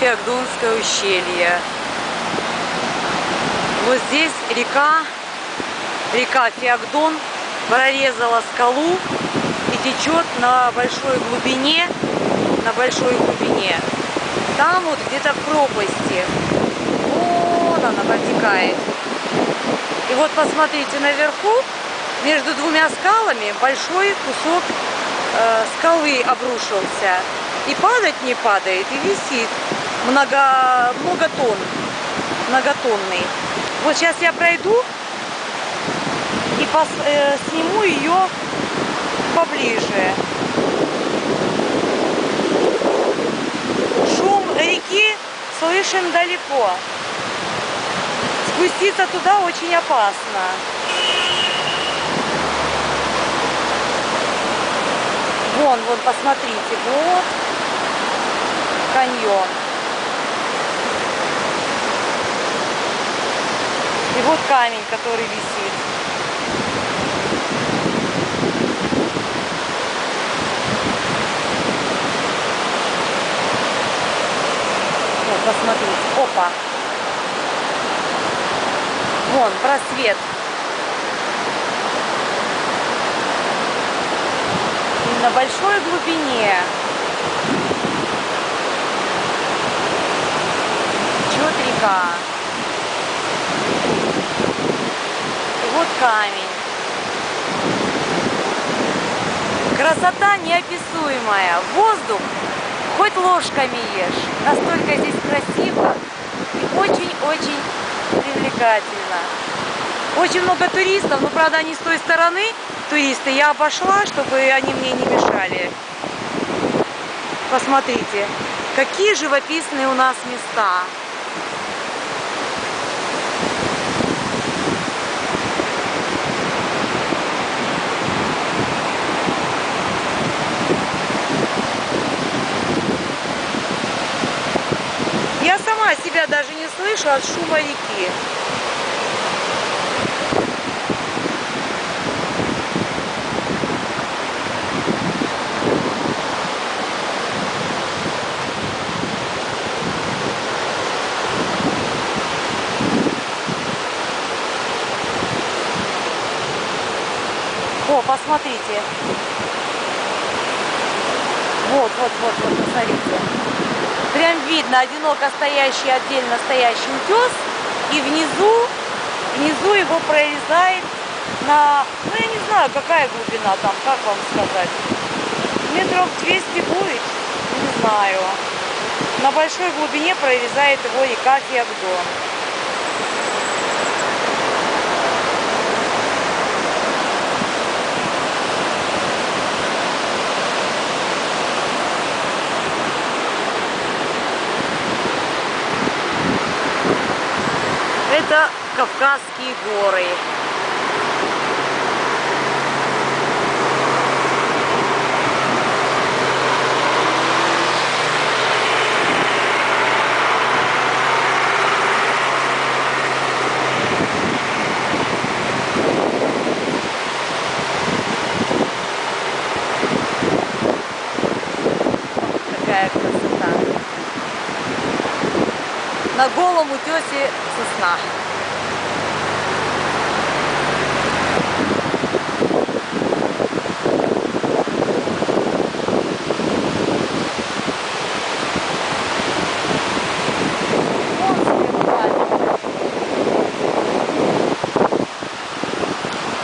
Феогдонское ущелье. Вот здесь река Феогдон прорезала скалу и течет на большой глубине, Там вот где-то в пропасти. Вон она протекает. И вот посмотрите, наверху, между двумя скалами, большой кусок скалы обрушился. И падать не падает, и висит. Многотонный. Вот сейчас я пройду и сниму ее поближе. Шум реки слышен далеко. Спуститься туда очень опасно. Вон, посмотрите, вот каньон. И вот камень, который висит. Вот, посмотрите. Опа. Вон, просвет. И на большой глубине течет река. И вот камень. Красота неописуемая. Воздух хоть ложками ешь. Настолько здесь красиво и очень-очень привлекательно. Очень много туристов, но, правда, они с той стороны, туристы. Я обошла, чтобы они мне не мешали. Посмотрите, какие живописные у нас места. Я сама себя даже не слышу от шума реки. О, посмотрите. Вот, посмотрите. Прям видно одиноко стоящий, отдельно стоящий утес. И внизу его прорезает на, ну я не знаю, какая глубина там, как вам сказать. Метров 200 будет, не знаю. На большой глубине прорезает его река Феогдон. Это Кавказские горы. Какая красота. На голом утесе сосна.